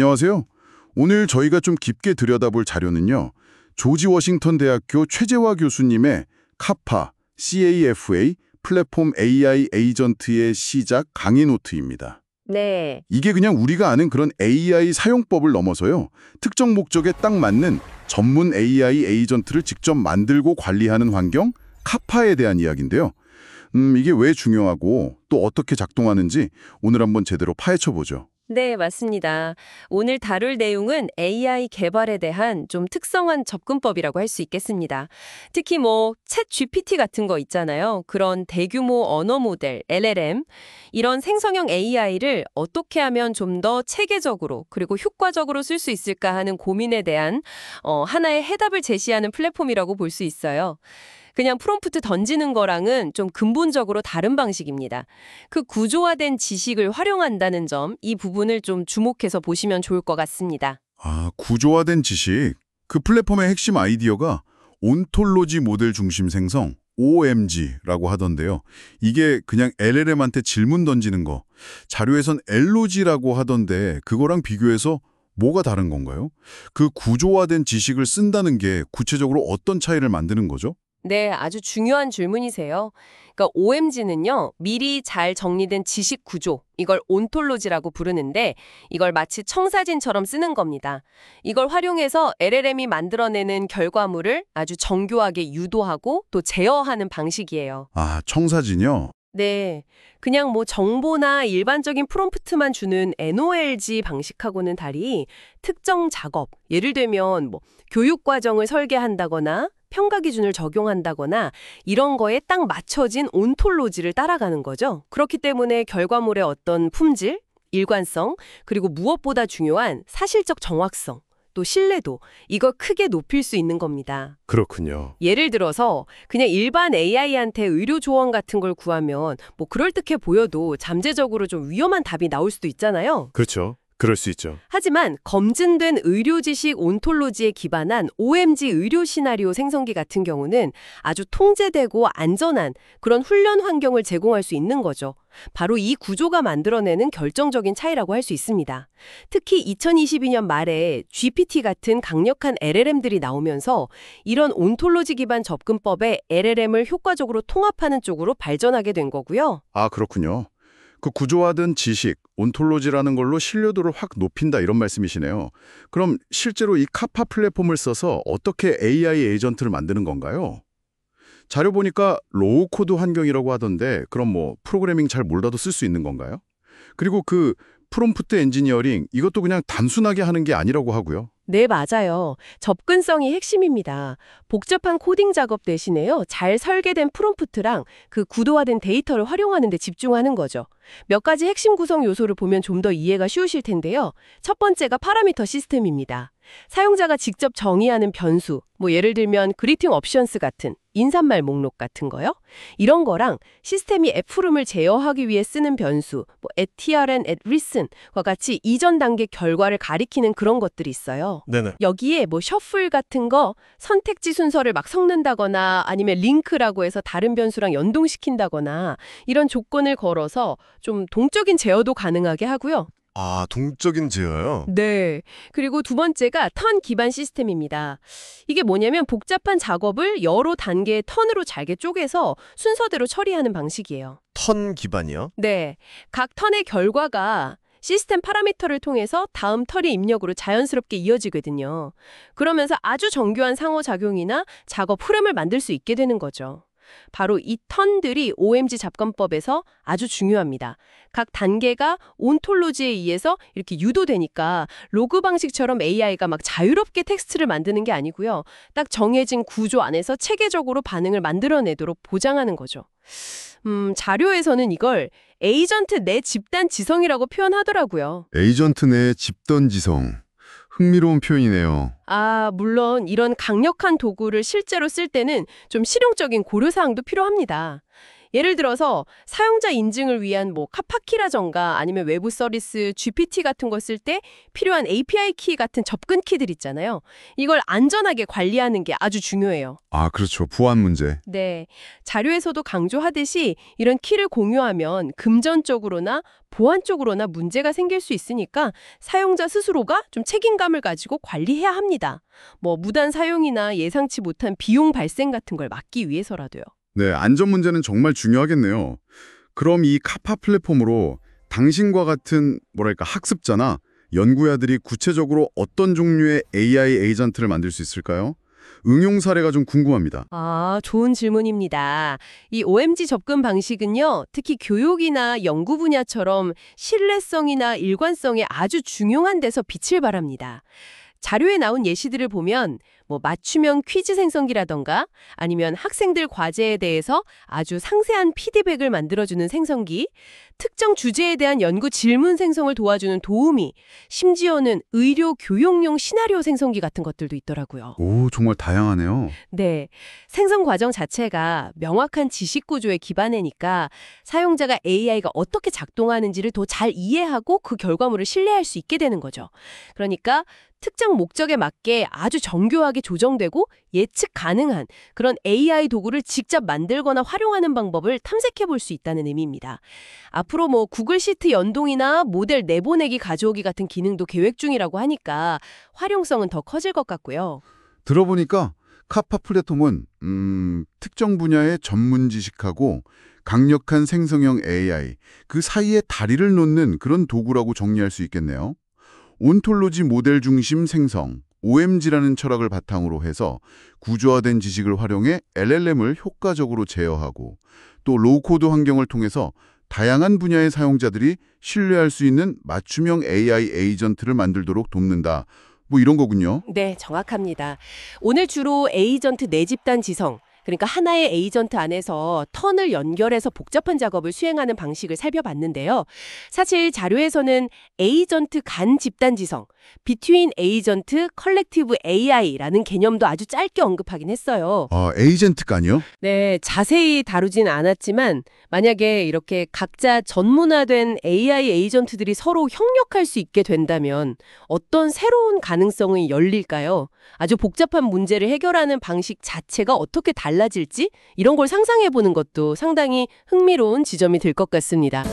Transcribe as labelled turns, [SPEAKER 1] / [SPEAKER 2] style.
[SPEAKER 1] 안녕하세요. 오늘 저희가 좀 깊게 들여다볼 자료는요. 조지 워싱턴 대학교 최재화 교수님의 카파, CAFA, 플랫폼 AI 에이전트의 시작 강의 노트입니다.
[SPEAKER 2] 네,
[SPEAKER 1] 이게 그냥 우리가 아는 그런 AI 사용법을 넘어서요. 특정 목적에 딱 맞는 전문 AI 에이전트를 직접 만들고 관리하는 환경, 카파에 대한 이야기인데요. 이게 왜 중요하고 또 어떻게 작동하는지 오늘 한번 제대로 파헤쳐보죠.
[SPEAKER 2] 네, 맞습니다. 오늘 다룰 내용은 AI 개발에 대한 좀 특성한 접근법이라고 할 수 있겠습니다. 특히 챗 GPT 같은 거 있잖아요. 그런 대규모 언어 모델, LLM, 이런 생성형 AI를 어떻게 하면 좀 더 체계적으로 그리고 효과적으로 쓸 수 있을까 하는 고민에 대한 하나의 해답을 제시하는 플랫폼이라고 볼 수 있어요. 그냥 프롬프트 던지는 거랑은 좀 근본적으로 다른 방식입니다. 그 구조화된 지식을 활용한다는 점, 이 부분을 좀 주목해서 보시면 좋을 것 같습니다.
[SPEAKER 1] 구조화된 지식. 그 플랫폼의 핵심 아이디어가 온톨로지 모델 중심 생성, OMG라고 하던데요. 이게 그냥 LLM한테 질문 던지는 거. 자료에선 LOG라고 하던데 그거랑 비교해서 뭐가 다른 건가요? 그 구조화된 지식을 쓴다는 게 구체적으로 어떤 차이를 만드는 거죠?
[SPEAKER 2] 네, 아주 중요한 질문이세요. 그러니까 OMG는요, 미리 잘 정리된 지식 구조, 이걸 온톨로지라고 부르는데 이걸 마치 청사진처럼 쓰는 겁니다. 이걸 활용해서 LLM이 만들어내는 결과물을 아주 정교하게 유도하고 또 제어하는 방식이에요.
[SPEAKER 1] 청사진이요?
[SPEAKER 2] 네, 그냥 정보나 일반적인 프롬프트만 주는 NOLG 방식하고는 달리 특정 작업, 예를 들면 교육 과정을 설계한다거나 평가 기준을 적용한다거나 이런 거에 딱 맞춰진 온톨로지를 따라가는 거죠. 그렇기 때문에 결과물의 어떤 품질, 일관성, 그리고 무엇보다 중요한 사실적 정확성, 또 신뢰도, 이걸 크게 높일 수 있는 겁니다.
[SPEAKER 3] 그렇군요.
[SPEAKER 2] 예를 들어서 그냥 일반 AI한테 의료 조언 같은 걸 구하면 그럴듯해 보여도 잠재적으로 좀 위험한 답이 나올 수도 있잖아요.
[SPEAKER 3] 그렇죠. 그럴 수 있죠.
[SPEAKER 2] 하지만 검증된 의료 지식 온톨로지에 기반한 OMG 의료 시나리오 생성기 같은 경우는 아주 통제되고 안전한 그런 훈련 환경을 제공할 수 있는 거죠. 바로 이 구조가 만들어내는 결정적인 차이라고 할 수 있습니다. 특히 2022년 말에 GPT 같은 강력한 LLM들이 나오면서 이런 온톨로지 기반 접근법에 LLM을 효과적으로 통합하는 쪽으로 발전하게 된 거고요.
[SPEAKER 1] 그렇군요. 그 구조화된 지식, 온톨로지라는 걸로 신뢰도를 확 높인다 이런 말씀이시네요. 그럼 실제로 이 카파 플랫폼을 써서 어떻게 AI 에이전트를 만드는 건가요? 자료 보니까 로우 코드 환경이라고 하던데 그럼 프로그래밍 잘 몰라도 쓸 수 있는 건가요? 그리고 그 프롬프트 엔지니어링 이것도 그냥 단순하게 하는 게 아니라고 하고요.
[SPEAKER 2] 네, 맞아요. 접근성이 핵심입니다. 복잡한 코딩 작업 대신에요, 잘 설계된 프롬프트랑 그 구도화된 데이터를 활용하는 데 집중하는 거죠. 몇 가지 핵심 구성 요소를 보면 좀 더 이해가 쉬우실 텐데요. 첫 번째가 파라미터 시스템입니다. 사용자가 직접 정의하는 변수, 예를 들면 그리팅 옵션스 같은 인사말 목록 같은 거요. 이런 거랑 시스템이 F룸을 제어하기 위해 쓰는 변수, @trn, @listen 과 같이 이전 단계 결과를 가리키는 그런 것들이 있어요.
[SPEAKER 3] 네네.
[SPEAKER 2] 여기에 셔플 같은 거 선택지 순서를 막 섞는다거나 아니면 링크라고 해서 다른 변수랑 연동시킨다거나 이런 조건을 걸어서 좀 동적인 제어도 가능하게 하고요.
[SPEAKER 3] 동적인 제어요?
[SPEAKER 2] 네. 그리고 두 번째가 턴 기반 시스템입니다. 이게 뭐냐면 복잡한 작업을 여러 단계의 턴으로 잘게 쪼개서 순서대로 처리하는 방식이에요.
[SPEAKER 3] 턴 기반이요?
[SPEAKER 2] 네. 각 턴의 결과가 시스템 파라미터를 통해서 다음 턴의 입력으로 자연스럽게 이어지거든요. 그러면서 아주 정교한 상호작용이나 작업 흐름을 만들 수 있게 되는 거죠. 바로 이 턴들이 OMG 잡건법에서 아주 중요합니다. 각 단계가 온톨로지에 의해서 이렇게 유도되니까 로그 방식처럼 AI가 막 자유롭게 텍스트를 만드는 게 아니고요. 딱 정해진 구조 안에서 체계적으로 반응을 만들어내도록 보장하는 거죠. 자료에서는 이걸 에이전트 내 집단 지성이라고 표현하더라고요.
[SPEAKER 1] 에이전트 내 집단 지성. 흥미로운 표현이네요.
[SPEAKER 2] 물론 이런 강력한 도구를 실제로 쓸 때는 좀 실용적인 고려사항도 필요합니다. 예를 들어서 사용자 인증을 위한 뭐 카파키라던가 아니면 외부 서비스 GPT 같은 거 쓸 때 필요한 API 키 같은 접근 키들 있잖아요. 이걸 안전하게 관리하는 게 아주 중요해요.
[SPEAKER 1] 아, 그렇죠. 보안 문제.
[SPEAKER 2] 네. 자료에서도 강조하듯이 이런 키를 공유하면 금전적으로나 보안 쪽으로나 문제가 생길 수 있으니까 사용자 스스로가 좀 책임감을 가지고 관리해야 합니다. 뭐 무단 사용이나 예상치 못한 비용 발생 같은 걸 막기 위해서라도요.
[SPEAKER 1] 네, 안전 문제는 정말 중요하겠네요. 그럼 이 카파 플랫폼으로 당신과 같은 뭐랄까 학습자나 연구자들이 구체적으로 어떤 종류의 AI 에이전트를 만들 수 있을까요? 응용 사례가 좀 궁금합니다.
[SPEAKER 2] 아, 좋은 질문입니다. 이 OMG 접근 방식은요, 특히 교육이나 연구 분야처럼 신뢰성이나 일관성에 아주 중요한 데서 빛을 발합니다. 자료에 나온 예시들을 보면 뭐 맞춤형 퀴즈 생성기라던가 아니면 학생들 과제에 대해서 아주 상세한 피드백을 만들어주는 생성기, 특정 주제에 대한 연구 질문 생성을 도와주는 도우미, 심지어는 의료 교육용 시나리오 생성기 같은 것들도 있더라고요.
[SPEAKER 1] 오, 정말 다양하네요.
[SPEAKER 2] 네, 생성 과정 자체가 명확한 지식 구조에 기반이니까 사용자가 AI가 어떻게 작동하는지를 더 잘 이해하고 그 결과물을 신뢰할 수 있게 되는 거죠. 그러니까 특정 목적에 맞게 아주 정교하게 조정되고 예측 가능한 그런 AI 도구를 직접 만들거나 활용하는 방법을 탐색해 볼 수 있다는 의미입니다. 앞으로 뭐 구글 시트 연동이나 모델 내보내기 가져오기 같은 기능도 계획 중이라고 하니까 활용성은 더 커질 것 같고요.
[SPEAKER 1] 들어보니까 카파 플랫폼은 특정 분야의 전문 지식하고 강력한 생성형 AI, 그 사이에 다리를 놓는 그런 도구라고 정리할 수 있겠네요. 온톨로지 모델 중심 생성, OMG라는 철학을 바탕으로 해서 구조화된 지식을 활용해 LLM을 효과적으로 제어하고 또 로우코드 환경을 통해서 다양한 분야의 사용자들이 신뢰할 수 있는 맞춤형 AI 에이전트를 만들도록 돕는다. 뭐 이런 거군요.
[SPEAKER 2] 네, 정확합니다. 오늘 주로 에이전트 내집단 지성, 그러니까 하나의 에이전트 안에서 턴을 연결해서 복잡한 작업을 수행하는 방식을 살펴봤는데요. 사실 자료에서는 에이전트 간 집단 지성, Between Agent Collective AI라는 개념도 아주 짧게 언급하긴 했어요.
[SPEAKER 1] 아, 에이전트간이요?
[SPEAKER 2] 네, 자세히 다루진 않았지만 만약에 이렇게 각자 전문화된 AI 에이전트들이 서로 협력할 수 있게 된다면 어떤 새로운 가능성이 열릴까요? 아주 복잡한 문제를 해결하는 방식 자체가 어떻게 달라질지 이런 걸 상상해 보는 것도 상당히 흥미로운 지점이 될 것 같습니다.